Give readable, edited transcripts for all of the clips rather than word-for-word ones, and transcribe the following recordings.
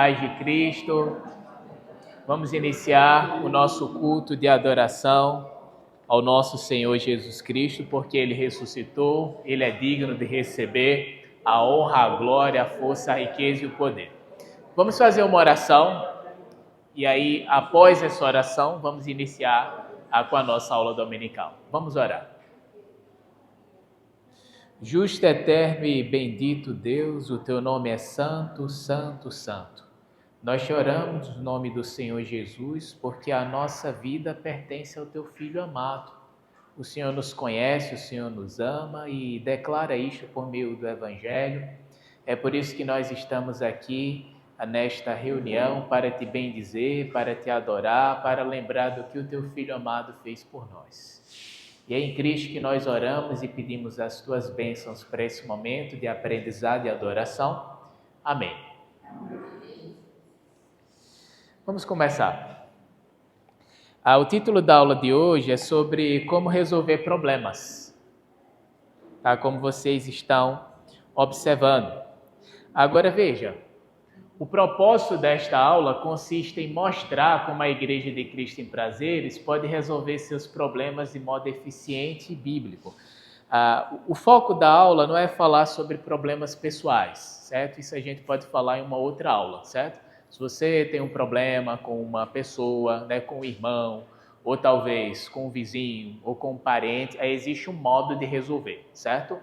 Paz de Cristo, vamos iniciar o nosso culto de adoração ao nosso Senhor Jesus Cristo, porque Ele ressuscitou, Ele é digno de receber a honra, a glória, a força, a riqueza e o poder. Vamos fazer uma oração e aí, após essa oração, vamos iniciar com a nossa aula dominical. Vamos orar. Justo, eterno e bendito Deus, o Teu nome é santo, santo, santo. Nós choramos no nome do Senhor Jesus, porque a nossa vida pertence ao Teu Filho amado. O Senhor nos conhece, o Senhor nos ama e declara isto por meio do Evangelho. É por isso que nós estamos aqui nesta reunião para Te bendizer, para Te adorar, para lembrar do que o Teu Filho amado fez por nós. E é em Cristo que nós oramos e pedimos as Tuas bênçãos para esse momento de aprendizado e adoração. Amém. Vamos começar. O título da aula de hoje é sobre como resolver problemas, tá? Como vocês estão observando. Agora veja, o propósito desta aula consiste em mostrar como a Igreja de Cristo em Prazeres pode resolver seus problemas de modo eficiente e bíblico. O foco da aula não é falar sobre problemas pessoais, certo? Isso a gente pode falar em uma outra aula, certo? Se você tem um problema com uma pessoa, com um irmão, ou talvez com um vizinho, ou com um parente, aí existe um modo de resolver, certo?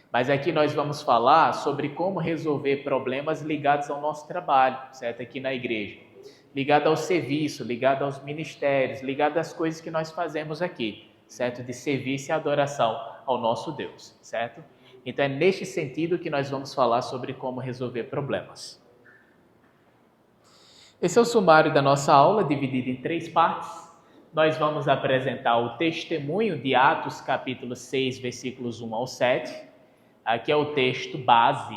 Mas aqui nós vamos falar sobre como resolver problemas ligados ao nosso trabalho, certo? Aqui na igreja. Ligado ao serviço, ligado aos ministérios, ligado às coisas que nós fazemos aqui, certo? De serviço e adoração ao nosso Deus, certo? Então é neste sentido que nós vamos falar sobre como resolver problemas. Esse é o sumário da nossa aula, dividido em 3 partes. Nós vamos apresentar o testemunho de Atos, capítulo 6, versículos 1 ao 7, que é o texto base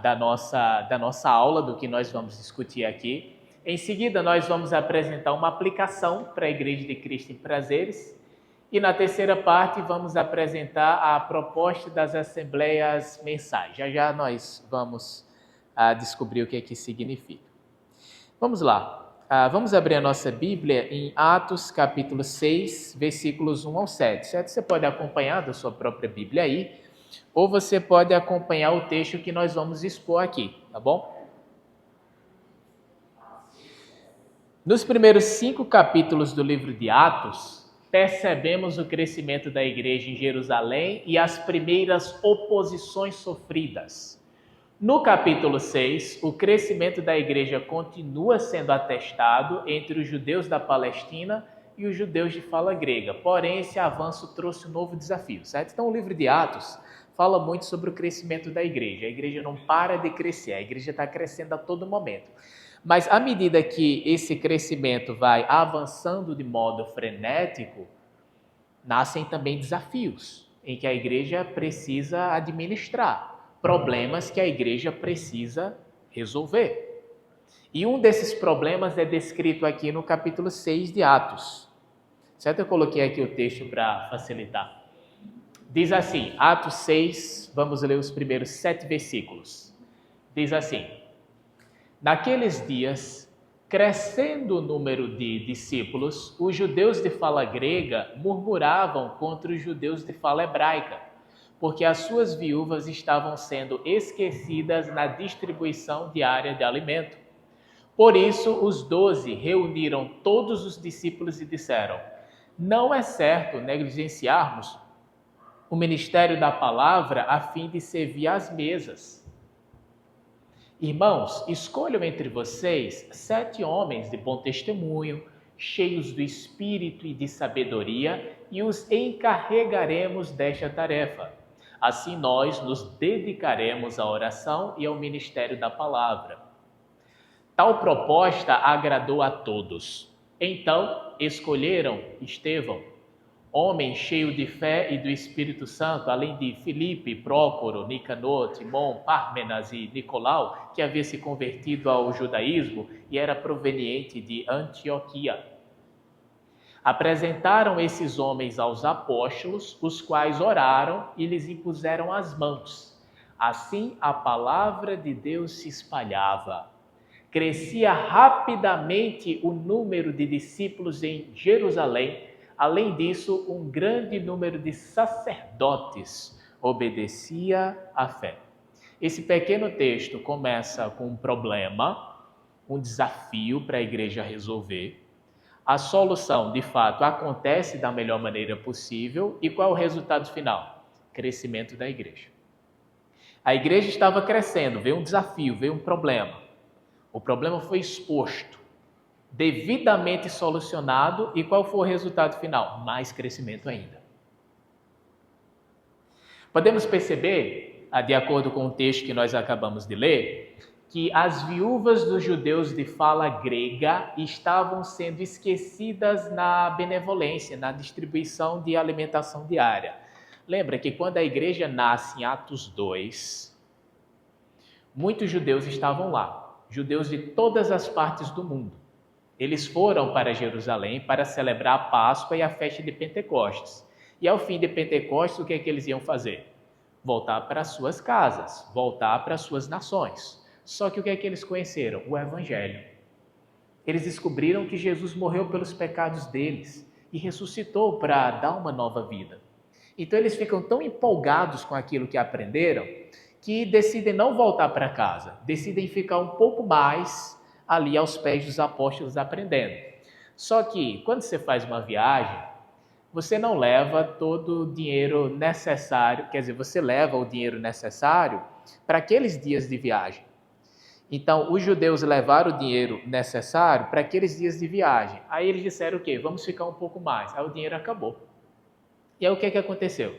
da nossa aula, do que nós vamos discutir aqui. Em seguida, nós vamos apresentar uma aplicação para a Igreja de Cristo em Prazeres. E na terceira parte, vamos apresentar a proposta das assembleias mensais. Já já nós vamos descobrir o que é que significa. Vamos lá, vamos abrir a nossa Bíblia em Atos capítulo 6, versículos 1 ao 7, certo? Você pode acompanhar da sua própria Bíblia aí, ou você pode acompanhar o texto que nós vamos expor aqui, tá bom? Nos primeiros 5 capítulos do livro de Atos, percebemos o crescimento da igreja em Jerusalém e as primeiras oposições sofridas. No capítulo 6, o crescimento da igreja continua sendo atestado entre os judeus da Palestina e os judeus de fala grega. Porém, esse avanço trouxe um novo desafio, certo? Então, o livro de Atos fala muito sobre o crescimento da igreja. A igreja não para de crescer, a igreja está crescendo a todo momento. Mas, à medida que esse crescimento vai avançando de modo frenético, nascem também desafios em que a igreja precisa administrar. Problemas que a igreja precisa resolver. E um desses problemas é descrito aqui no capítulo 6 de Atos. Certo? Eu coloquei aqui o texto para facilitar. Diz assim, Atos 6, vamos ler os primeiros 7 versículos. Diz assim: Naqueles dias, crescendo o número de discípulos, os judeus de fala grega murmuravam contra os judeus de fala hebraica, porque as suas viúvas estavam sendo esquecidas na distribuição diária de alimento. Por isso, os 12 reuniram todos os discípulos e disseram: Não é certo negligenciarmos o ministério da palavra a fim de servir às mesas. Irmãos, escolham entre vocês 7 homens de bom testemunho, cheios do espírito e de sabedoria, e os encarregaremos desta tarefa. Assim nós nos dedicaremos à oração e ao ministério da palavra. Tal proposta agradou a todos. Então escolheram Estevão, homem cheio de fé e do Espírito Santo, além de Filipe, Prócoro, Nicanor, Timon, Pármenas e Nicolau, que havia se convertido ao judaísmo e era proveniente de Antioquia. Apresentaram esses homens aos apóstolos, os quais oraram e lhes impuseram as mãos. Assim a palavra de Deus se espalhava. Crescia rapidamente o número de discípulos em Jerusalém. Além disso, um grande número de sacerdotes obedecia à fé. Esse pequeno texto começa com um problema, um desafio para a igreja resolver. A solução, de fato, acontece da melhor maneira possível. E qual é o resultado final? Crescimento da igreja. A igreja estava crescendo, veio um desafio, veio um problema. O problema foi exposto, devidamente solucionado. E qual foi o resultado final? Mais crescimento ainda. Podemos perceber, de acordo com o texto que nós acabamos de ler, que as viúvas dos judeus de fala grega estavam sendo esquecidas na benevolência, na distribuição de alimentação diária. Lembra que quando a igreja nasce em Atos 2, muitos judeus estavam lá, judeus de todas as partes do mundo. Eles foram para Jerusalém para celebrar a Páscoa e a festa de Pentecostes. E ao fim de Pentecostes, o que é que eles iam fazer? Voltar para suas casas, voltar para suas nações. Só que o que é que eles conheceram? O Evangelho. Eles descobriram que Jesus morreu pelos pecados deles e ressuscitou para dar uma nova vida. Então eles ficam tão empolgados com aquilo que aprenderam que decidem não voltar para casa, decidem ficar um pouco mais ali aos pés dos apóstolos aprendendo. Só que quando você faz uma viagem, você não leva todo o dinheiro necessário, quer dizer, você leva o dinheiro necessário para aqueles dias de viagem. Então, os judeus levaram o dinheiro necessário para aqueles dias de viagem. Aí eles disseram o quê? Vamos ficar um pouco mais. Aí o dinheiro acabou. E aí o que é que aconteceu?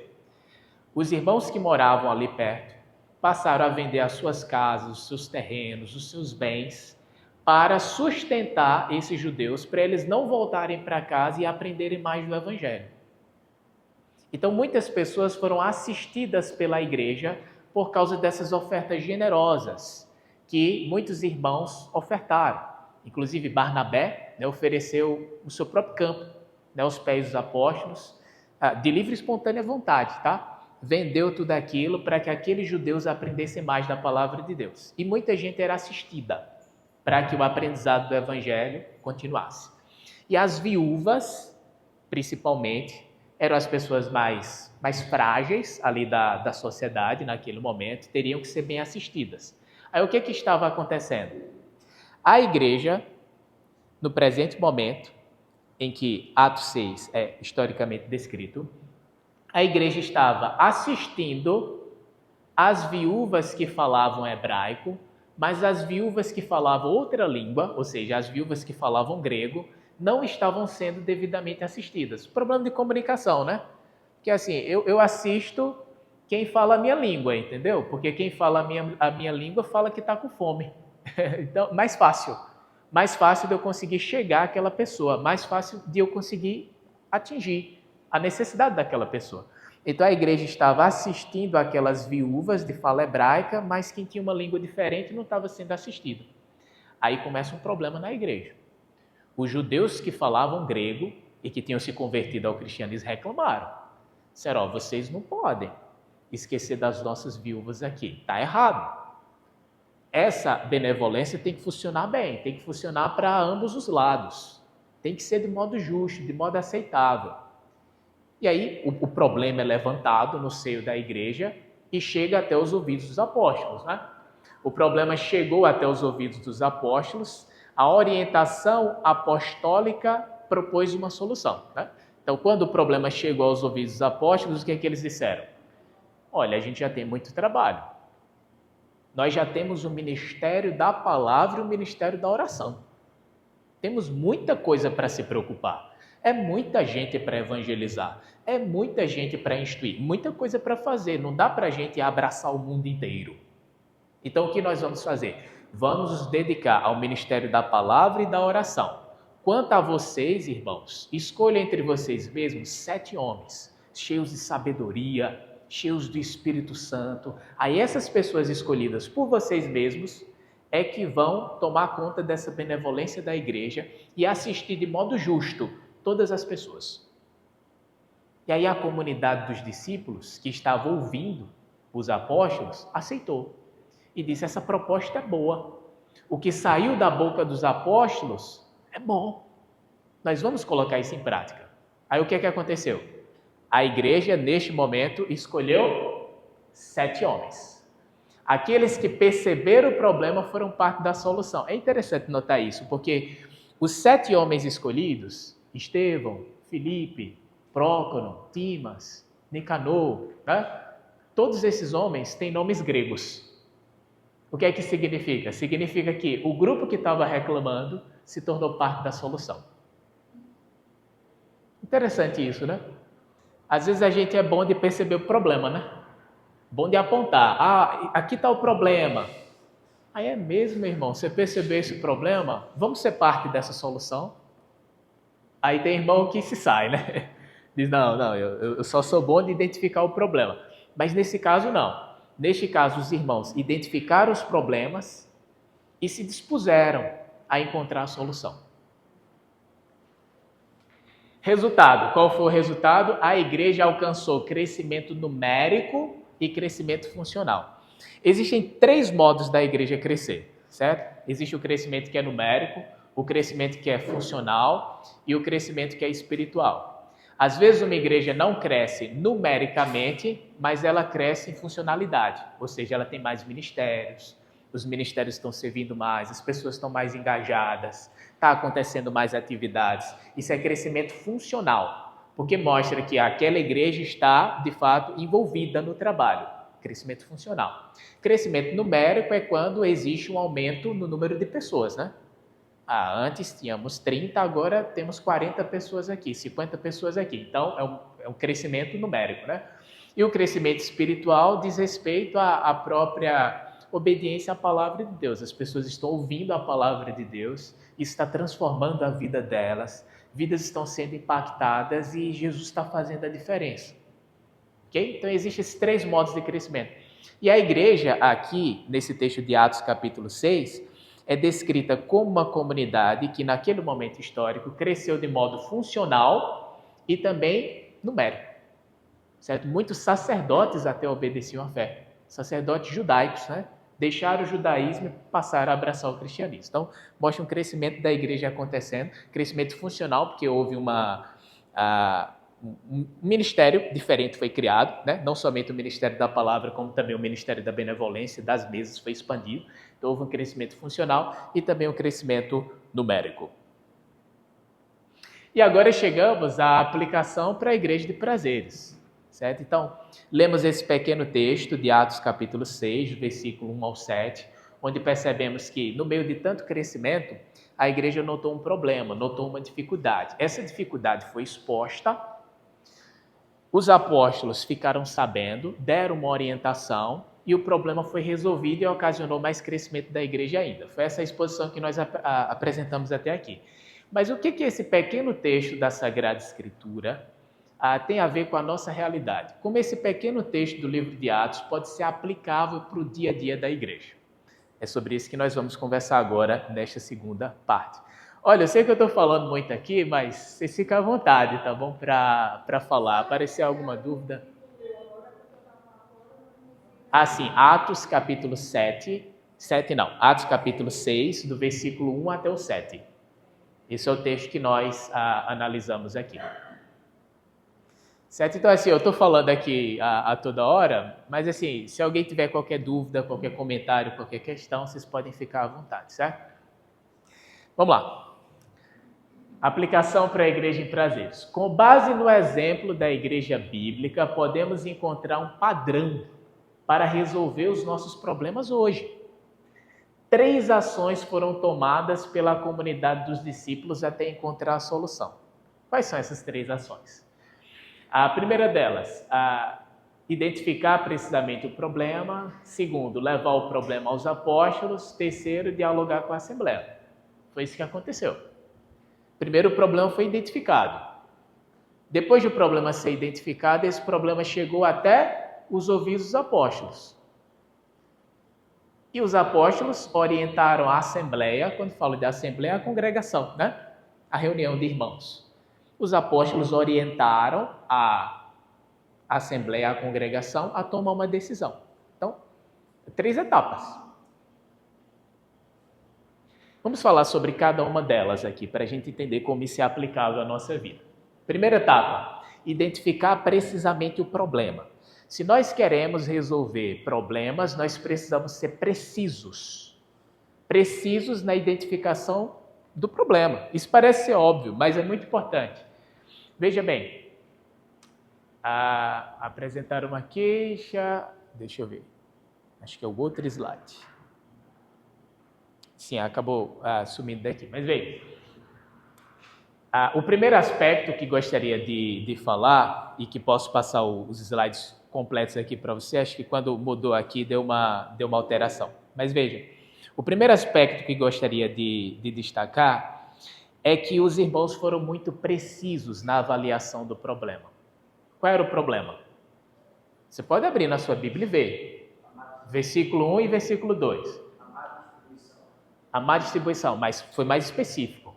Os irmãos que moravam ali perto passaram a vender as suas casas, os seus terrenos, os seus bens, para sustentar esses judeus, para eles não voltarem para casa e aprenderem mais do Evangelho. Então, muitas pessoas foram assistidas pela igreja por causa dessas ofertas generosas que muitos irmãos ofertaram. Inclusive, Barnabé ofereceu o seu próprio campo aos pés dos apóstolos, de livre e espontânea vontade, tá? Vendeu tudo aquilo para que aqueles judeus aprendessem mais da palavra de Deus. E muita gente era assistida para que o aprendizado do Evangelho continuasse. E as viúvas, principalmente, eram as pessoas mais frágeis ali da sociedade naquele momento, teriam que ser bem assistidas. Aí o que estava acontecendo? A igreja, no presente momento, em que Atos 6 é historicamente descrito, a igreja estava assistindo as viúvas que falavam hebraico, mas as viúvas que falavam outra língua, ou seja, as viúvas que falavam grego, não estavam sendo devidamente assistidas. Problema de comunicação, né? Porque assim, eu assisto quem fala a minha língua, entendeu? Porque quem fala a minha língua fala que está com fome. Então, mais fácil de eu conseguir chegar àquela pessoa, mais fácil de eu conseguir atingir a necessidade daquela pessoa. Então a igreja estava assistindo aquelas viúvas de fala hebraica, mas quem tinha uma língua diferente não estava sendo assistido. Aí começa um problema na igreja. Os judeus que falavam grego e que tinham se convertido ao cristianismo reclamaram. Disseram, vocês não podem esquecer das nossas viúvas aqui. Está errado. Essa benevolência tem que funcionar bem, tem que funcionar para ambos os lados. Tem que ser de modo justo, de modo aceitável. E aí o problema é levantado no seio da igreja e chega até os ouvidos dos apóstolos, né? O problema chegou até os ouvidos dos apóstolos, a orientação apostólica propôs uma solução, né? Então, quando o problema chegou aos ouvidos dos apóstolos, o que é que eles disseram? Olha, a gente já tem muito trabalho. Nós já temos o ministério da palavra e o ministério da oração. Temos muita coisa para se preocupar. É muita gente para evangelizar. É muita gente para instruir. Muita coisa para fazer. Não dá para a gente abraçar o mundo inteiro. Então, o que nós vamos fazer? Vamos nos dedicar ao ministério da palavra e da oração. Quanto a vocês, irmãos, escolha entre vocês mesmos 7 homens, cheios de sabedoria, cheios do Espírito Santo. Aí essas pessoas escolhidas por vocês mesmos é que vão tomar conta dessa benevolência da igreja e assistir de modo justo todas as pessoas. E aí a comunidade dos discípulos, que estava ouvindo os apóstolos, aceitou. E disse, essa proposta é boa. O que saiu da boca dos apóstolos é bom. Nós vamos colocar isso em prática. Aí o que aconteceu? A igreja, neste momento, escolheu 7 homens. Aqueles que perceberam o problema foram parte da solução. É interessante notar isso, porque os 7 homens escolhidos, Estevão, Filipe, Prócono, Timas, Nicanor, né? Todos esses homens têm nomes gregos. O que é que significa? Significa que o grupo que estava reclamando se tornou parte da solução. Interessante isso, né? Às vezes a gente é bom de perceber o problema, né? Bom de apontar. Ah, aqui está o problema. Aí é mesmo, meu irmão, você percebeu esse problema? Vamos ser parte dessa solução? Aí tem irmão que se sai, né? Diz, não, eu só sou bom de identificar o problema. Mas nesse caso, não. Neste caso, os irmãos identificaram os problemas e se dispuseram a encontrar a solução. Resultado, qual foi o resultado? A igreja alcançou crescimento numérico e crescimento funcional. Existem 3 modos da igreja crescer, certo? Existe o crescimento que é numérico, o crescimento que é funcional e o crescimento que é espiritual. Às vezes uma igreja não cresce numericamente, mas ela cresce em funcionalidade, ou seja, ela tem mais ministérios, os ministérios estão servindo mais, as pessoas estão mais engajadas, está acontecendo mais atividades. Isso é crescimento funcional, porque mostra que aquela igreja está, de fato, envolvida no trabalho. Crescimento funcional. Crescimento numérico é quando existe um aumento no número de pessoas, né? Antes tínhamos 30, agora temos 40 pessoas aqui, 50 pessoas aqui. Então, é um crescimento numérico, né? E o crescimento espiritual diz respeito à própria obediência à palavra de Deus. As pessoas estão ouvindo a palavra de Deus, isso está transformando a vida delas, vidas estão sendo impactadas e Jesus está fazendo a diferença. Okay? Então, existem esses 3 modos de crescimento. E a igreja aqui, nesse texto de Atos capítulo 6, é descrita como uma comunidade que naquele momento histórico cresceu de modo funcional e também numérico. Certo? Muitos sacerdotes até obedeciam à fé, sacerdotes judaicos, né? Deixaram o judaísmo e passaram a abraçar o cristianismo. Então, mostra um crescimento da igreja acontecendo, crescimento funcional, porque houve um ministério diferente foi criado, né? Não somente o ministério da palavra, como também o ministério da benevolência, das mesas foi expandido. Então, houve um crescimento funcional e também um crescimento numérico. E agora chegamos à aplicação para a igreja de prazeres, certo? Então, lemos esse pequeno texto de Atos capítulo 6, versículo 1 ao 7, onde percebemos que, no meio de tanto crescimento, a igreja notou um problema, notou uma dificuldade. Essa dificuldade foi exposta, os apóstolos ficaram sabendo, deram uma orientação, e o problema foi resolvido e ocasionou mais crescimento da igreja ainda. Foi essa exposição que nós apresentamos até aqui. Mas o que esse pequeno texto da Sagrada Escritura tem a ver com a nossa realidade? Como esse pequeno texto do livro de Atos pode ser aplicável para o dia a dia da igreja? É sobre isso que nós vamos conversar agora nesta segunda parte. Olha, eu sei que eu estou falando muito aqui, mas vocês ficam à vontade, tá bom? Para falar. Aparecer alguma dúvida? Sim, Atos capítulo 7, Atos capítulo 6, do versículo 1 até o 7. Esse é o texto que nós analisamos aqui. Certo? Então, assim, eu estou falando aqui a toda hora, mas, assim, se alguém tiver qualquer dúvida, qualquer comentário, qualquer questão, vocês podem ficar à vontade, certo? Vamos lá. Aplicação para a igreja em prazeres. Com base no exemplo da igreja bíblica, podemos encontrar um padrão para resolver os nossos problemas hoje. 3 ações foram tomadas pela comunidade dos discípulos até encontrar a solução. Quais são essas 3 ações? A primeira delas, identificar precisamente o problema. Segundo, levar o problema aos apóstolos. Terceiro, dialogar com a Assembleia. Foi isso que aconteceu. Primeiro, o problema foi identificado. Depois do problema ser identificado, esse problema chegou até os ouvidos dos apóstolos. E os apóstolos orientaram a Assembleia, quando falo de Assembleia, a congregação, né? A reunião de irmãos. Os apóstolos orientaram a Assembleia, a congregação, a tomar uma decisão. Então, 3 etapas. Vamos falar sobre cada uma delas aqui, para a gente entender como isso é aplicável à nossa vida. Primeira etapa, identificar precisamente o problema. Se nós queremos resolver problemas, nós precisamos ser precisos. Precisos na identificação do problema. Isso parece ser óbvio, mas é muito importante. Veja bem, apresentar uma queixa, deixa eu ver, acho que é o outro slide. Sim, acabou sumindo daqui, mas veja. O primeiro aspecto que gostaria de falar, e que posso passar os slides completos aqui para você, acho que quando mudou aqui deu uma alteração. Mas veja, o primeiro aspecto que gostaria de destacar é que os irmãos foram muito precisos na avaliação do problema. Qual era o problema? Você pode abrir na sua Bíblia e ver. Versículo 1 e versículo 2. A má distribuição, mas foi mais específico.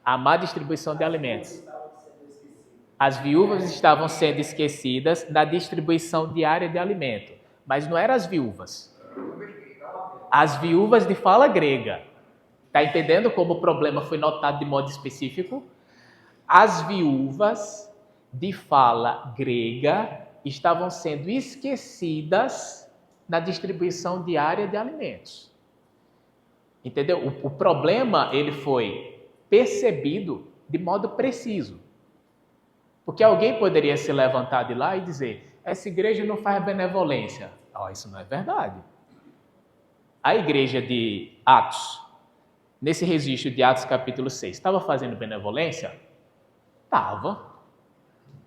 A má distribuição de alimentos. As viúvas estavam sendo esquecidas na distribuição diária de alimento. Mas não eram as viúvas. As viúvas de fala grega. Está entendendo como o problema foi notado de modo específico? As viúvas de fala grega estavam sendo esquecidas na distribuição diária de alimentos. Entendeu? O problema ele foi percebido de modo preciso. Porque alguém poderia se levantar de lá e dizer: essa igreja não faz benevolência. Isso não é verdade. A igreja de Atos, nesse registro de Atos capítulo 6, estava fazendo benevolência? Estava.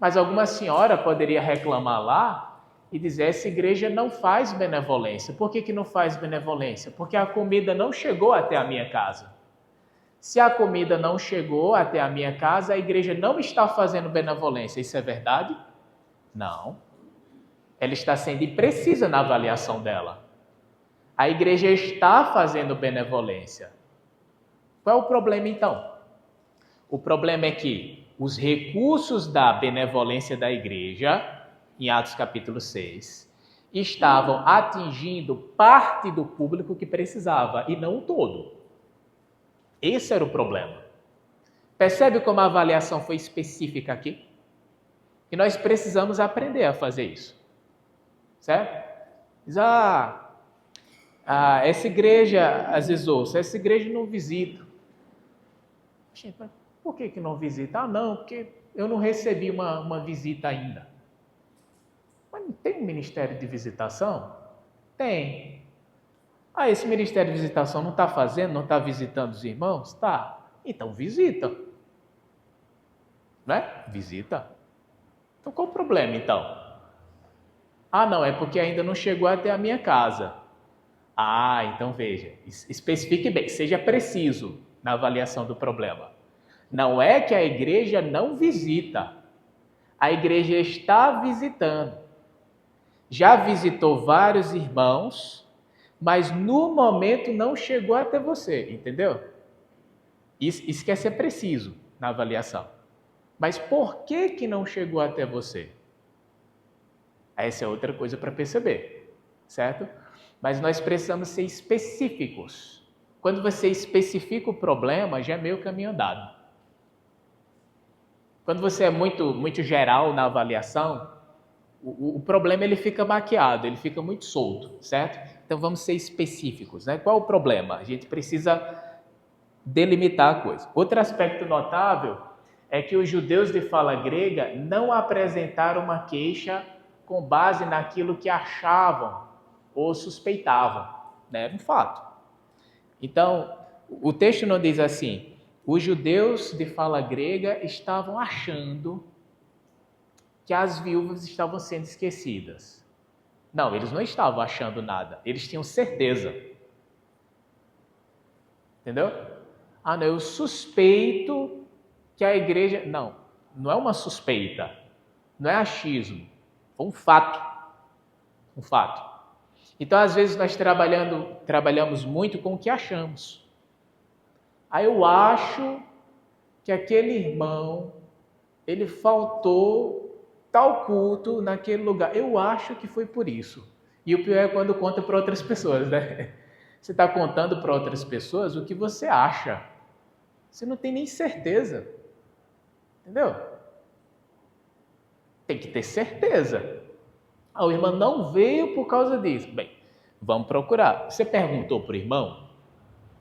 Mas alguma senhora poderia reclamar lá e dizer: essa igreja não faz benevolência. Por que não faz benevolência? Porque a comida não chegou até a minha casa. Se a comida não chegou até a minha casa, a igreja não está fazendo benevolência. Isso é verdade? Não. Ela está sendo imprecisa na avaliação dela. A igreja está fazendo benevolência. Qual é o problema então? O problema é que os recursos da benevolência da igreja, em Atos capítulo 6, estavam atingindo parte do público que precisava e não o todo. Esse era o problema. Percebe como a avaliação foi específica aqui? E nós precisamos aprender a fazer isso. Certo? Diz, essa igreja, às vezes ouço, essa igreja não visita. Gente, mas por que não visita? Não, porque eu não recebi uma visita ainda. Mas não tem um ministério de visitação? Tem. Esse ministério de visitação não está fazendo, não está visitando os irmãos? Tá. Então visita. Né? Visita. Então qual o problema então? Não, é porque ainda não chegou até a minha casa. Então veja, especifique bem, seja preciso na avaliação do problema. Não é que a igreja não visita. A igreja está visitando. Já visitou vários irmãos, mas no momento não chegou até você, entendeu? Isso quer ser preciso na avaliação. Mas por que não chegou até você? Essa é outra coisa para perceber, certo? Mas nós precisamos ser específicos. Quando você especifica o problema, já é meio caminho andado. Quando você é muito geral na avaliação, o problema ele fica maquiado, ele fica muito solto, certo? Então vamos ser específicos, né? Qual o problema? A gente precisa delimitar a coisa. Outro aspecto notável é que os judeus de fala grega não apresentaram uma queixa com base naquilo que achavam ou suspeitavam, né? Era um fato. Então, o texto não diz assim: os judeus de fala grega estavam achando que as viúvas estavam sendo esquecidas. Não, eles não estavam achando nada, eles tinham certeza. Entendeu? Não, eu suspeito que a igreja... Não é uma suspeita, não é achismo, é um fato. Um fato. Então, às vezes, nós trabalhamos muito com o que achamos. Eu acho que aquele irmão, ele faltou tal culto naquele lugar. Eu acho que foi por isso. E o pior é quando conta para outras pessoas, né? Você está contando para outras pessoas o que você acha. Você não tem nem certeza. Entendeu? Tem que ter certeza. O irmão não veio por causa disso. Bem, vamos procurar. Você perguntou para o irmão?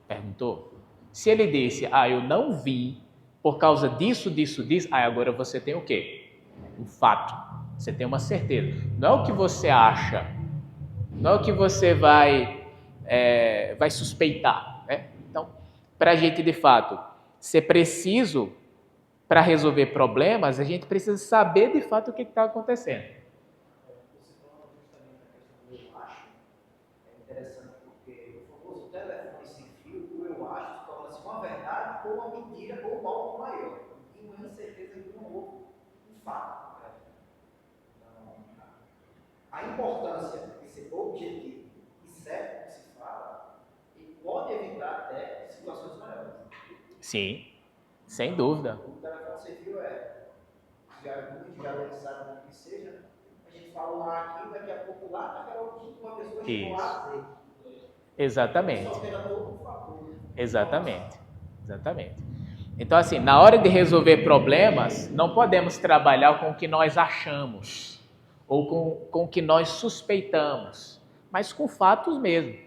Perguntou? Se ele disse, eu não vim por causa disso, agora você tem o quê? Um fato. Você tem uma certeza. Não é o que você acha. Não é o que você vai suspeitar. Né? Então, para a gente, de fato, ser preciso para resolver problemas, a gente precisa saber, de fato, o que está acontecendo. Interessante, porque o famoso telefone sem fio, o eu acho, torna-se uma verdade ou uma mentira ou um mal maior. E uma incerteza de um outro, um fato. Então, a importância de ser objetivo e certo que se fala, e pode evitar até situações maiores. Sim, sem dúvida. O telefone sem fio já sabe o que seja. A gente fala lá aqui, daqui a pouco lá, naquela uma pessoa chegou lá a dizer. Exatamente. Isso altera todo o fator. Exatamente. Então, assim, na hora de resolver problemas, não podemos trabalhar com o que nós achamos ou com o que nós suspeitamos, mas com fatos mesmo,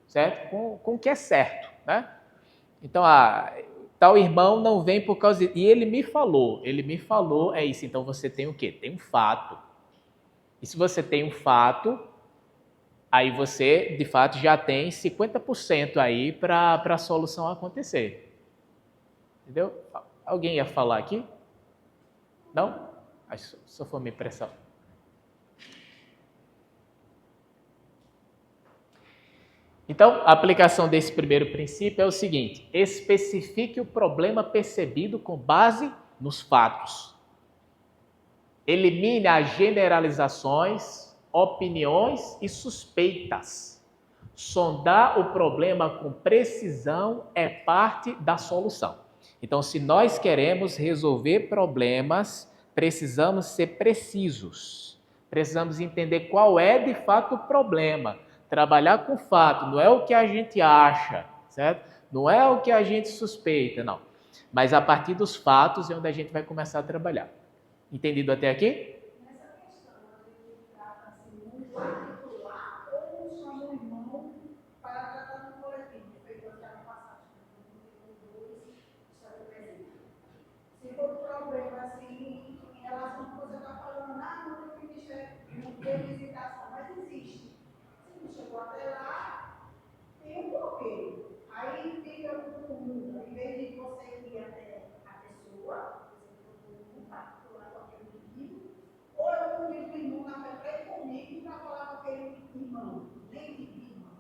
certo? Com o que é certo, né? Então, tal irmão não vem por causa disso. E ele me falou, é isso. Então, você tem o quê? Tem um fato. E se você tem um fato, aí você, de fato, já tem 50% aí para a solução acontecer. Entendeu? Alguém ia falar aqui? Não? Só foi minha impressão. Então, a aplicação desse primeiro princípio é o seguinte: especifique o problema percebido com base nos fatos. Elimine as generalizações, opiniões e suspeitas. Sondar o problema com precisão é parte da solução. Então, se nós queremos resolver problemas, precisamos ser precisos. Precisamos entender qual é de fato o problema. Trabalhar com fato, não é o que a gente acha, certo? Não é o que a gente suspeita, não. Mas a partir dos fatos é onde a gente vai começar a trabalhar. Entendido até aqui? Nessa questão, a gente trata assim, um particular ou chama o irmão para tratar do coletivo, feito aquela passagem do 2, história presente. Se for um problema assim, em relação ao que você está falando, não tem ministério, não tem visitação, mas existe. Se não chegou até lá, tem um bloqueio. Aí fica um mundo, em vez de você ir até a pessoa, ou eu comigo com o irmão na frente comigo para falar com aquele irmão, nem de irmão,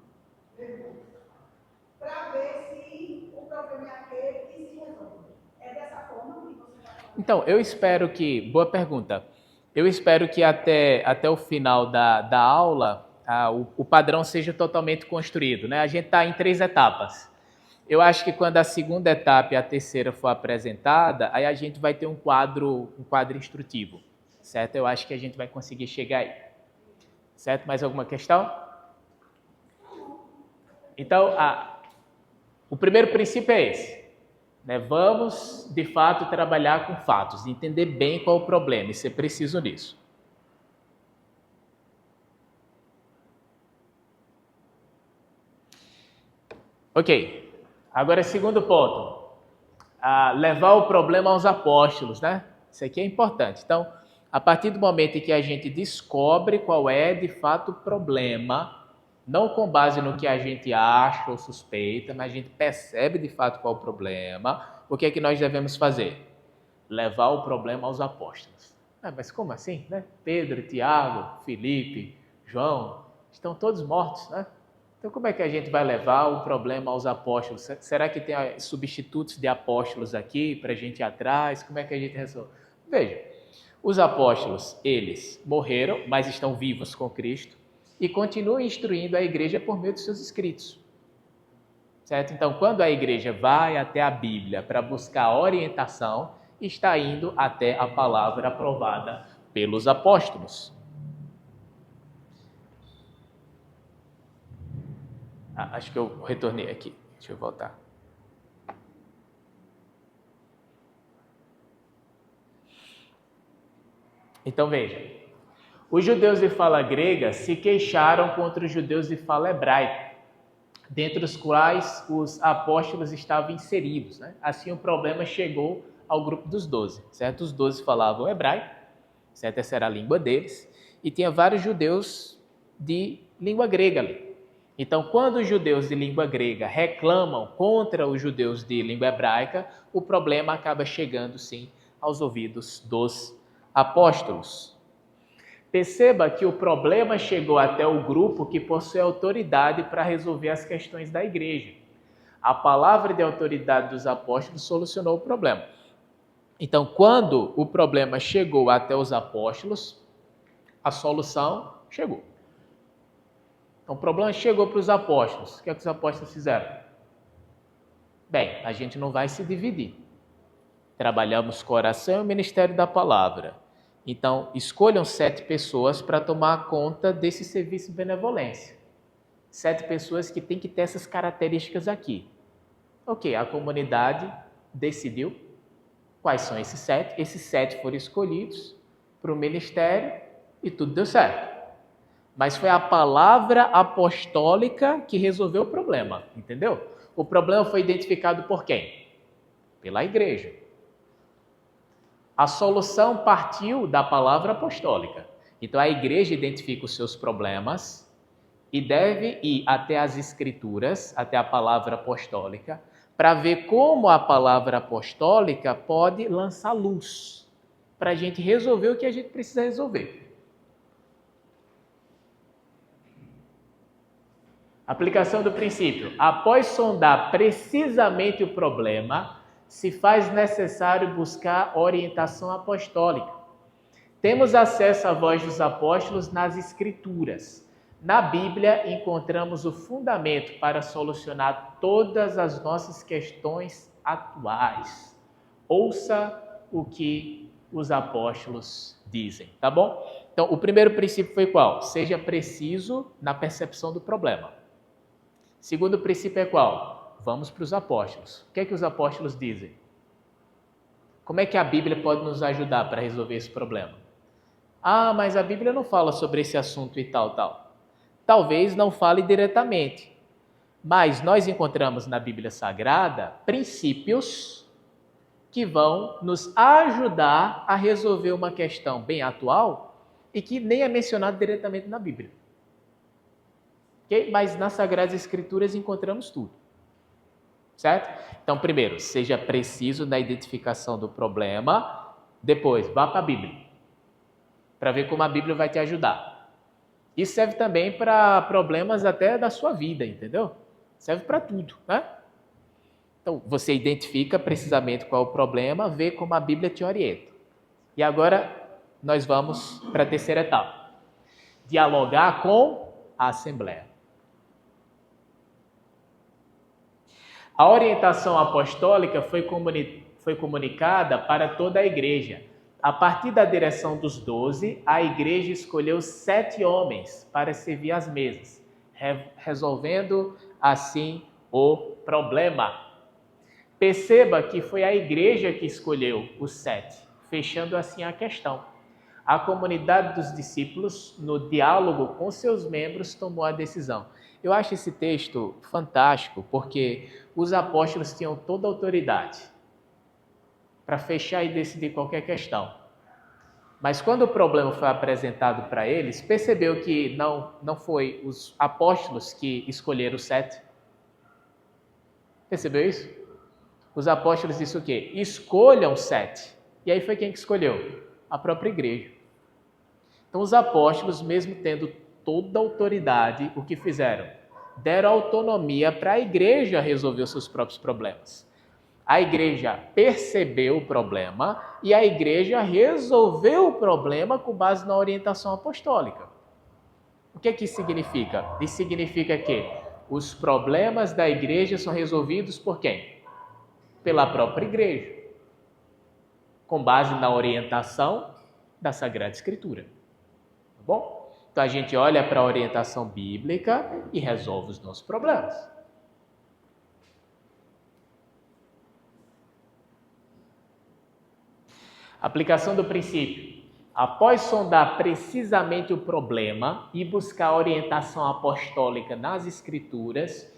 para ver se o problema é aquele e se resolve. É dessa forma que você vai falar? Então, eu espero que... Boa pergunta. Eu espero que até o final da aula o padrão seja totalmente construído, né? A gente está em 3 etapas. Eu acho que quando a segunda etapa e a terceira for apresentada, aí a gente vai ter um quadro instrutivo, certo? Eu acho que a gente vai conseguir chegar aí. Certo? Mais alguma questão? Então, o primeiro princípio é esse. Né? Vamos, de fato, trabalhar com fatos, entender bem qual é o problema e ser preciso nisso. Ok. Agora, segundo ponto. Levar o problema aos apóstolos, né? Isso aqui é importante. Então, a partir do momento em que a gente descobre qual é, de fato, o problema, não com base no que a gente acha ou suspeita, mas a gente percebe, de fato, qual é o problema, o que é que nós devemos fazer? Levar o problema aos apóstolos. Mas como assim? Né? Pedro, Tiago, Felipe, João, estão todos mortos, né? Então, como é que a gente vai levar o problema aos apóstolos? Será que tem substitutos de apóstolos aqui para a gente ir atrás? Como é que a gente resolve? Veja, os apóstolos, eles morreram, mas estão vivos com Cristo e continuam instruindo a igreja por meio dos seus escritos. Certo? Então, quando a igreja vai até a Bíblia para buscar orientação, está indo até a palavra aprovada pelos apóstolos. Acho que eu retornei aqui. Deixa eu voltar. Então veja, os judeus de fala grega se queixaram contra os judeus de fala hebraica, dentre os quais os apóstolos estavam inseridos, né? Assim o problema chegou ao grupo dos 12, certo? Os 12 falavam hebraico, certo? Essa era a língua deles, e tinha vários judeus de língua grega ali. Então, quando os judeus de língua grega reclamam contra os judeus de língua hebraica, o problema acaba chegando, sim, aos ouvidos dos apóstolos. Perceba que o problema chegou até o grupo que possui autoridade para resolver as questões da igreja. A palavra de autoridade dos apóstolos solucionou o problema. Então, quando o problema chegou até os apóstolos, a solução chegou. Então, o problema chegou para os apóstolos. O que é que os apóstolos fizeram? Bem, a gente não vai se dividir. Trabalhamos coração e o ministério da palavra. Então, escolham 7 pessoas para tomar conta desse serviço de benevolência. 7 pessoas que têm que ter essas características aqui. Ok, a comunidade decidiu quais são esses 7. Esses 7 foram escolhidos para o ministério e tudo deu certo. Mas foi a palavra apostólica que resolveu o problema, entendeu? O problema foi identificado por quem? Pela igreja. A solução partiu da palavra apostólica. Então a igreja identifica os seus problemas e deve ir até as escrituras, até a palavra apostólica, para ver como a palavra apostólica pode lançar luz para a gente resolver o que a gente precisa resolver. Aplicação do princípio. Após sondar precisamente o problema, se faz necessário buscar orientação apostólica. Temos acesso à voz dos apóstolos nas Escrituras. Na Bíblia encontramos o fundamento para solucionar todas as nossas questões atuais. Ouça o que os apóstolos dizem, tá bom? Então, o primeiro princípio foi qual? Seja preciso na percepção do problema. Segundo princípio é qual? Vamos para os apóstolos. O que é que os apóstolos dizem? Como é que a Bíblia pode nos ajudar para resolver esse problema? Ah, mas a Bíblia não fala sobre esse assunto e tal. Talvez não fale diretamente, mas nós encontramos na Bíblia Sagrada princípios que vão nos ajudar a resolver uma questão bem atual e que nem é mencionado diretamente na Bíblia. Okay? Mas nas Sagradas Escrituras encontramos tudo. Certo? Então, primeiro, seja preciso na identificação do problema. Depois, vá para a Bíblia, para ver como a Bíblia vai te ajudar. Isso serve também para problemas até da sua vida, entendeu? Serve para tudo, né? Então, você identifica precisamente qual é o problema, vê como a Bíblia te orienta. E agora, nós vamos para a terceira etapa. Dialogar com a Assembleia. A orientação apostólica foi comunicada para toda a igreja. A partir da direção dos 12, a igreja escolheu 7 homens para servir às mesas, resolvendo assim o problema. Perceba que foi a igreja que escolheu os 7, fechando assim a questão. A comunidade dos discípulos, no diálogo com seus membros, tomou a decisão. Eu acho esse texto fantástico, porque os apóstolos tinham toda a autoridade para fechar e decidir qualquer questão. Mas quando o problema foi apresentado para eles, percebeu que não foi os apóstolos que escolheram os 7? Percebeu isso? Os apóstolos disseram o quê? Escolham 7. E aí foi quem que escolheu? A própria igreja. Então os apóstolos, mesmo tendo toda a autoridade, o que fizeram? Deram autonomia para a igreja resolver os seus próprios problemas. A igreja percebeu o problema e a igreja resolveu o problema com base na orientação apostólica. O que isso significa? Isso significa que os problemas da igreja são resolvidos por quem? Pela própria igreja, com base na orientação da Sagrada Escritura. Tá bom? Então a gente olha para a orientação bíblica e resolve os nossos problemas. Aplicação do princípio. Após sondar precisamente o problema e buscar orientação apostólica nas Escrituras,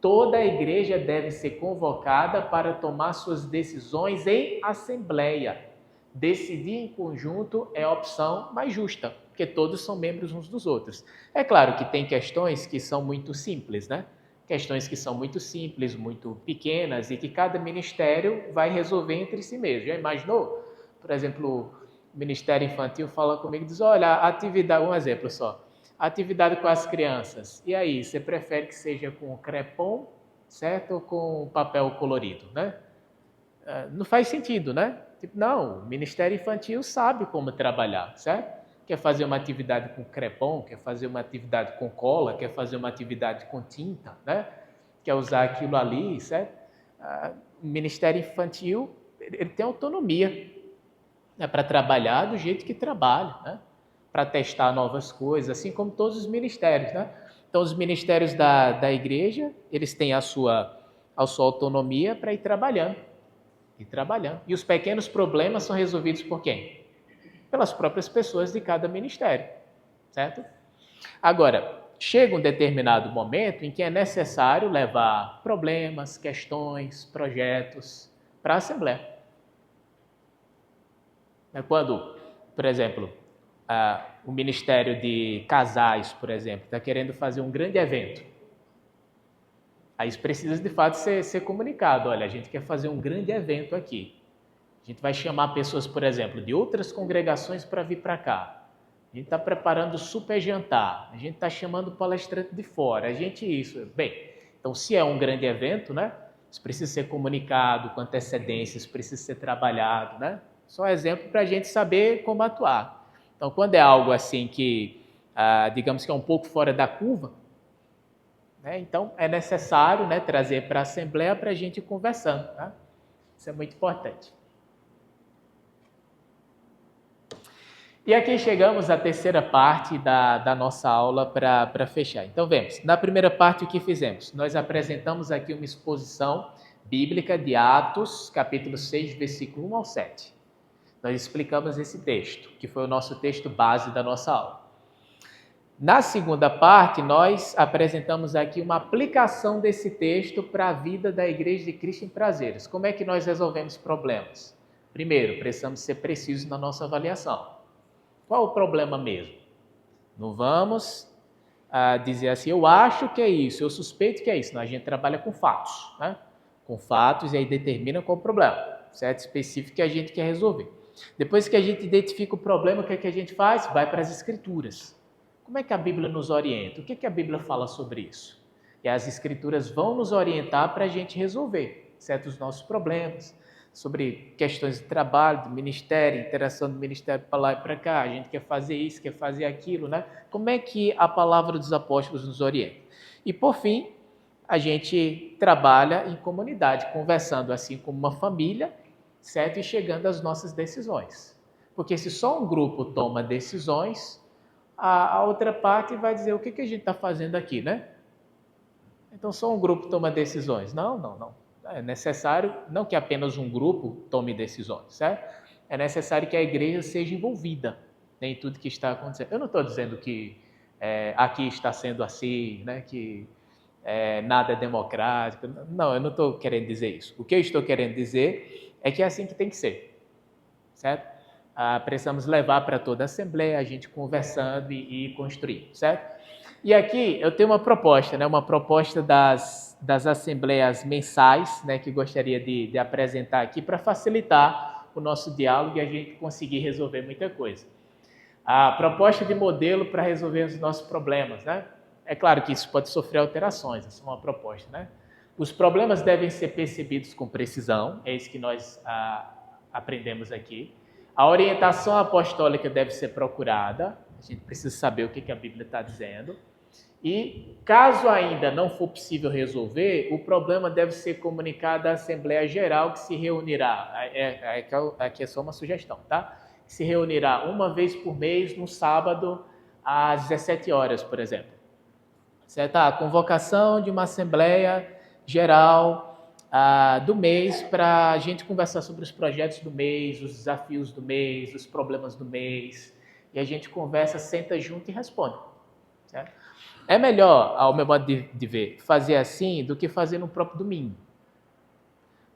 toda a igreja deve ser convocada para tomar suas decisões em assembleia. Decidir em conjunto é a opção mais justa, porque todos são membros uns dos outros. É claro que tem questões que são muito simples, né? Questões que são muito simples, muito pequenas e que cada ministério vai resolver entre si mesmo. Já imaginou? Por exemplo, o Ministério Infantil fala comigo e diz, olha, atividade, um exemplo só, atividade com as crianças. E aí, você prefere que seja com crepom, certo? Ou com papel colorido, né? Não faz sentido, né? Tipo, não, o Ministério Infantil sabe como trabalhar, certo? Quer fazer uma atividade com crepom, quer fazer uma atividade com cola, quer fazer uma atividade com tinta, né? Quer usar aquilo ali, certo? O Ministério Infantil, ele tem autonomia, né, para trabalhar do jeito que trabalha, né? Para testar novas coisas, assim como todos os ministérios, né? Então, os ministérios da igreja, eles têm a sua autonomia para ir trabalhando. E os pequenos problemas são resolvidos por quem? Pelas próprias pessoas de cada ministério, certo? Agora, chega um determinado momento em que é necessário levar problemas, questões, projetos para a Assembleia. Quando, por exemplo, o Ministério de Casais, por exemplo, está querendo fazer um grande evento, aí isso precisa de fato ser comunicado. Olha, a gente quer fazer um grande evento aqui. A gente vai chamar pessoas, por exemplo, de outras congregações para vir para cá. A gente está preparando super jantar. A gente está chamando palestrante de fora. A gente isso. Bem, então se é um grande evento, né? Isso precisa ser comunicado com antecedência, isso precisa ser trabalhado, né? Só exemplo para a gente saber como atuar. Então, quando é algo assim que, digamos que é um pouco fora da curva, né? Então é necessário, né, trazer para a Assembleia para a gente ir conversando. Tá? Isso é muito importante. E aqui chegamos à terceira parte da nossa aula para fechar. Então, vemos. Na primeira parte, o que fizemos? Nós apresentamos aqui uma exposição bíblica de Atos, capítulo 6, versículo 1 ao 7. Nós explicamos esse texto, que foi o nosso texto base da nossa aula. Na segunda parte, nós apresentamos aqui uma aplicação desse texto para a vida da Igreja de Cristo em Prazeres. Como é que nós resolvemos problemas? Primeiro, precisamos ser precisos na nossa avaliação. Qual o problema mesmo? Não vamos dizer assim, eu acho que é isso, eu suspeito que é isso. Não, a gente trabalha com fatos, né? Com fatos e aí determina qual o problema, certo? Específico que a gente quer resolver. Depois que a gente identifica o problema, o que é que a gente faz? Vai para as Escrituras. Como é que a Bíblia nos orienta? O que é que a Bíblia fala sobre isso? E as Escrituras vão nos orientar para a gente resolver, certo? Os nossos problemas, sobre questões de trabalho, de ministério, interação do ministério para lá e para cá, a gente quer fazer isso, quer fazer aquilo, né? Como é que a palavra dos apóstolos nos orienta? E por fim, a gente trabalha em comunidade, conversando assim como uma família, certo? E chegando às nossas decisões. Porque se só um grupo toma decisões, a outra parte vai dizer o que a gente está fazendo aqui, né? Então só um grupo toma decisões. Não. É necessário, não que apenas um grupo tome decisões, certo? É necessário que a igreja seja envolvida em tudo que está acontecendo. Eu não estou dizendo que aqui está sendo assim, né? Que nada é democrático. Não, eu não estou querendo dizer isso. O que eu estou querendo dizer é que é assim que tem que ser, certo? Precisamos levar para toda a Assembleia, a gente conversando e construir, certo? E aqui eu tenho uma proposta, né? Uma proposta das assembleias mensais, né? Que gostaria de apresentar aqui para facilitar o nosso diálogo e a gente conseguir resolver muita coisa. A proposta de modelo para resolver os nossos problemas, né? É claro que isso pode sofrer alterações, isso é uma proposta, né? Os problemas devem ser percebidos com precisão, é isso que nós aprendemos aqui. A orientação apostólica deve ser procurada, a gente precisa saber o que a Bíblia está dizendo. E, caso ainda não for possível resolver, o problema deve ser comunicado à Assembleia Geral, que se reunirá, aqui é só uma sugestão, tá? Se reunirá uma vez por mês, no sábado, às 17 horas, por exemplo. Certo? A convocação de uma assembleia geral do mês para a gente conversar sobre os projetos do mês, os desafios do mês, os problemas do mês. E a gente conversa, senta junto e responde. Certo? É melhor, ao meu modo de ver, fazer assim do que fazer no próprio domingo.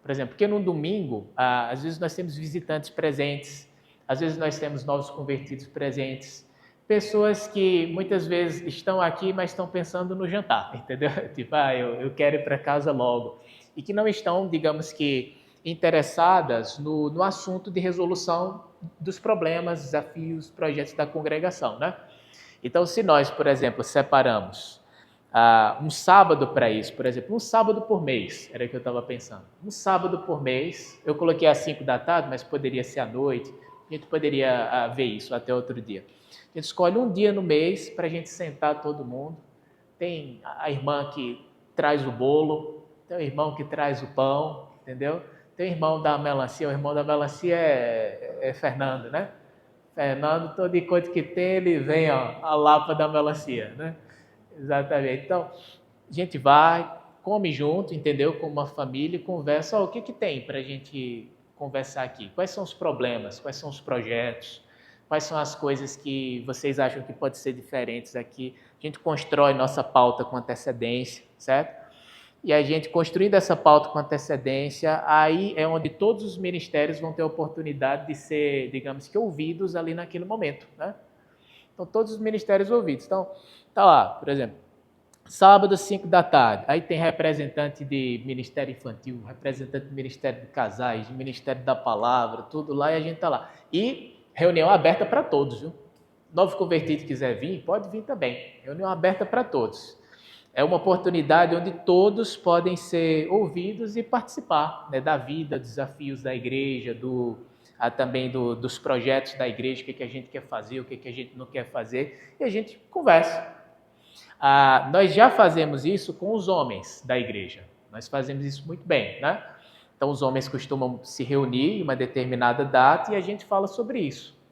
Por exemplo, porque no domingo, às vezes nós temos visitantes presentes, às vezes nós temos novos convertidos presentes, pessoas que muitas vezes estão aqui, mas estão pensando no jantar, entendeu? Tipo, eu quero ir para casa logo. E que não estão, digamos que, interessadas no assunto de resolução dos problemas, desafios, projetos da congregação, né? Então, se nós, por exemplo, separamos um sábado para isso, por exemplo, um sábado por mês, era o que eu estava pensando. Um sábado por mês, eu coloquei às 5 da tarde, mas poderia ser à noite, a gente poderia ver isso até outro dia. A gente escolhe um dia no mês para a gente sentar todo mundo. Tem a irmã que traz o bolo, tem o irmão que traz o pão, entendeu? Tem o irmão da melancia, o irmão da melancia é Fernando, né? Fernando, todo enquanto que tem, ele vem, ó, a lapa da melancia, né? Exatamente. Então, a gente vai, come junto, entendeu? Como uma família e conversa. O que tem para a gente conversar aqui? Quais são os problemas? Quais são os projetos? Quais são as coisas que vocês acham que podem ser diferentes aqui? A gente constrói nossa pauta com antecedência, certo? E a gente, construindo essa pauta com antecedência, aí é onde todos os ministérios vão ter a oportunidade de ser, digamos que, ouvidos ali naquele momento, né? Então, todos os ministérios ouvidos. Então, tá lá, por exemplo, sábado, 5 da tarde, aí tem representante de Ministério Infantil, representante do Ministério de Casais, de Ministério da Palavra, tudo lá, e a gente tá lá. E reunião aberta para todos, viu? Novo convertido quiser vir, pode vir também. Reunião aberta para todos. É uma oportunidade onde todos podem ser ouvidos e participar, né, da vida, dos desafios da igreja, também dos projetos da igreja, o que a gente quer fazer, o que a gente não quer fazer, e a gente conversa. Nós já fazemos isso com os homens da igreja, nós fazemos isso muito bem, né? Então os homens costumam se reunir em uma determinada data e a gente fala sobre isso.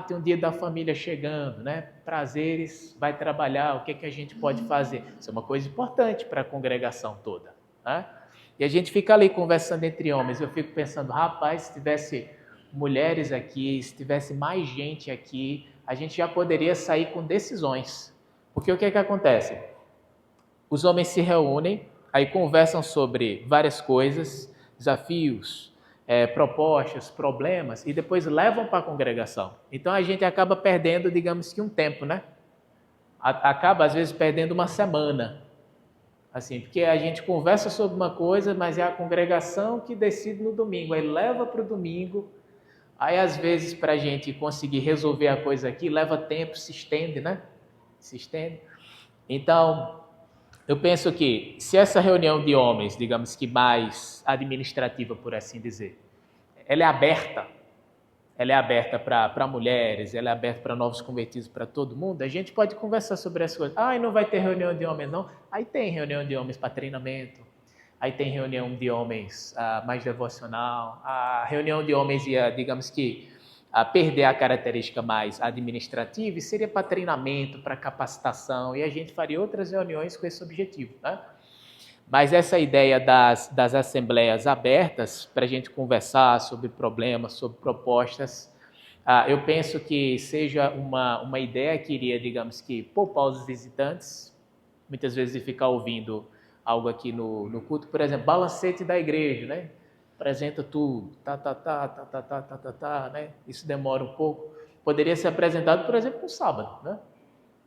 Tem um dia da família chegando, né? Prazeres, vai trabalhar, o que a gente pode fazer? Isso é uma coisa importante para a congregação toda, né? E a gente fica ali conversando entre homens. Eu fico pensando, rapaz, se tivesse mulheres aqui, se tivesse mais gente aqui, a gente já poderia sair com decisões. Porque o que acontece? Os homens se reúnem, aí conversam sobre várias coisas, desafios, propostas, problemas, e depois levam para a congregação. Então a gente acaba perdendo, digamos que um tempo, né? Acaba às vezes perdendo uma semana, assim, porque a gente conversa sobre uma coisa, mas é a congregação que decide no domingo, aí leva para o domingo, aí às vezes para a gente conseguir resolver a coisa aqui, leva tempo, se estende, né? Se estende. Então, eu penso que se essa reunião de homens, digamos que mais administrativa, por assim dizer, ela é aberta para mulheres, ela é aberta para novos convertidos, para todo mundo, a gente pode conversar sobre essas coisas. E não vai ter reunião de homens, não? Aí tem reunião de homens para treinamento, aí tem reunião de homens mais devocional, a reunião de homens ia, digamos que, perder a característica mais administrativa e seria para treinamento, para capacitação, e a gente faria outras reuniões com esse objetivo, né? Mas essa ideia das assembleias abertas para a gente conversar sobre problemas, sobre propostas, eu penso que seja uma ideia que iria, digamos que, poupar os visitantes, muitas vezes de ficar ouvindo algo aqui no culto, por exemplo, balancete da igreja, né? Apresenta tudo, né? Isso demora um pouco. Poderia ser apresentado, por exemplo, no sábado, né?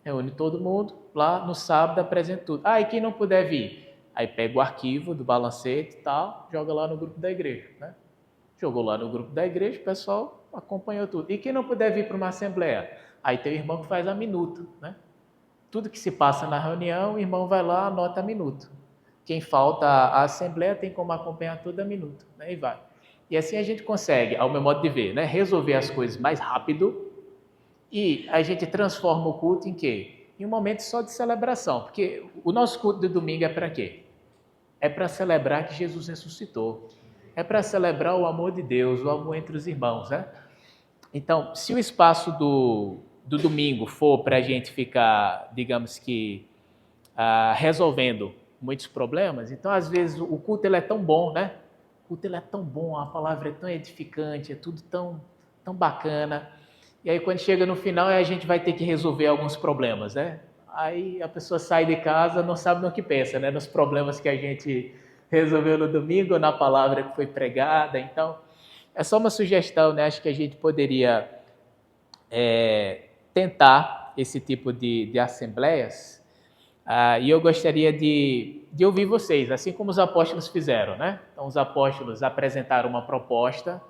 Reúne todo mundo lá no sábado, apresenta tudo. E quem não puder vir? Aí pega o arquivo do balancete e tal, joga lá no grupo da igreja, né? Jogou lá no grupo da igreja, o pessoal acompanhou tudo. E quem não puder vir para uma assembleia? Aí tem o irmão que faz a minuta, né? Tudo que se passa na reunião, o irmão vai lá, anota a minuta. Quem falta à assembleia tem como acompanhar toda a minuta, né? E vai. E assim a gente consegue, ao meu modo de ver, né, resolver as coisas mais rápido e a gente transforma o culto em quê? Em um momento só de celebração. Porque o nosso culto de domingo é para quê? É para celebrar que Jesus ressuscitou. É para celebrar o amor de Deus, o amor entre os irmãos, né? Então, se o espaço do domingo for para a gente ficar, digamos que, resolvendo muitos problemas, então às vezes o culto ele é tão bom, né? O culto ele é tão bom, a palavra é tão edificante, é tudo tão bacana. E aí quando chega no final a gente vai ter que resolver alguns problemas, né? Aí a pessoa sai de casa, não sabe no que pensa, né? Nos problemas que a gente resolveu no domingo, na palavra que foi pregada. Então, é só uma sugestão, né? Acho que a gente poderia tentar esse tipo de assembleias. E eu gostaria de ouvir vocês, assim como os apóstolos fizeram, né? Então, os apóstolos apresentaram uma proposta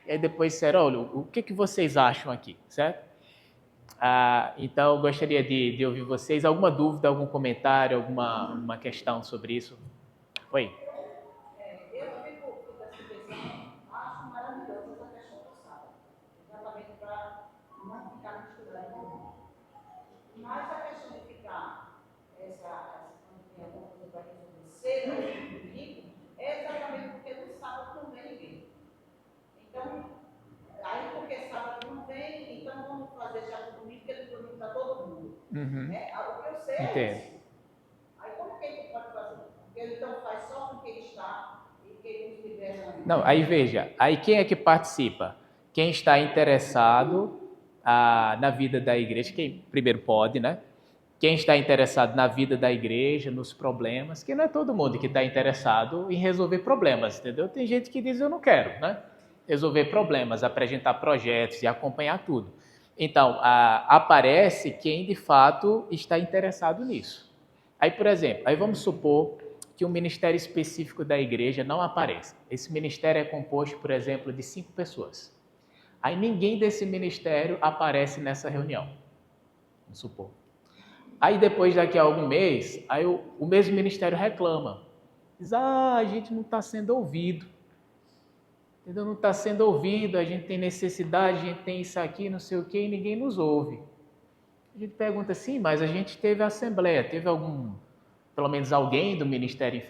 e aí depois disseram, olha, o que vocês acham aqui, certo? Então, eu gostaria de ouvir vocês. Alguma dúvida, algum comentário, alguma questão sobre isso? Oi. Eu fico assim pensando, acho maravilhosa essa questão do sábado, exatamente para não ficar misturando. Mas a questão de ficar quando tem alguma coisa para resolver cedo, domingo, é exatamente porque no sábado não vem ninguém. Então, aí porque sábado não vem, então vamos fazer já no domingo, porque no domingo está todo mundo. Uhum. O que eu sei é isso. Aí como que ele pode fazer? Porque ele então faz só com quem está e quem nos libera. Não, aí veja, aí quem é que participa? Quem está interessado na vida da igreja, quem primeiro pode, né? Quem está interessado na vida da igreja, nos problemas, que não é todo mundo que está interessado em resolver problemas, entendeu? Tem gente que diz eu não quero, né? Resolver problemas, apresentar projetos e acompanhar tudo. Então, aparece quem de fato está interessado nisso. Aí, por exemplo, aí vamos supor que um ministério específico da igreja não apareça. Esse ministério é composto, por exemplo, de 5 pessoas. Aí ninguém desse ministério aparece nessa reunião, vamos supor. Aí depois, daqui a algum mês, aí o mesmo ministério reclama. Diz, a gente não está sendo ouvido. Entendeu? Não está sendo ouvido, a gente tem necessidade, a gente tem isso aqui, não sei o quê, e ninguém nos ouve. A gente pergunta assim, mas a gente teve a assembleia, teve pelo menos alguém do ministério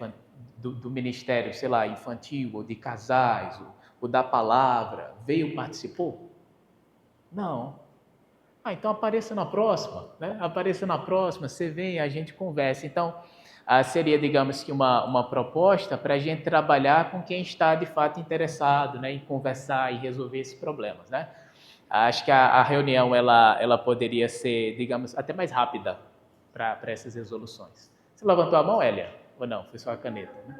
do ministério, sei lá, infantil, ou de casais, ou da palavra, veio, participou? Não. Então apareça na próxima, né? Apareça na próxima, você vem, a gente conversa. Então, seria, digamos que uma proposta para a gente trabalhar com quem está de fato interessado, né, em conversar e resolver esses problemas, né? Acho que a reunião ela poderia ser, digamos, até mais rápida para essas resoluções. Você levantou a mão, Hélia? Ou não? Foi só a caneta, né?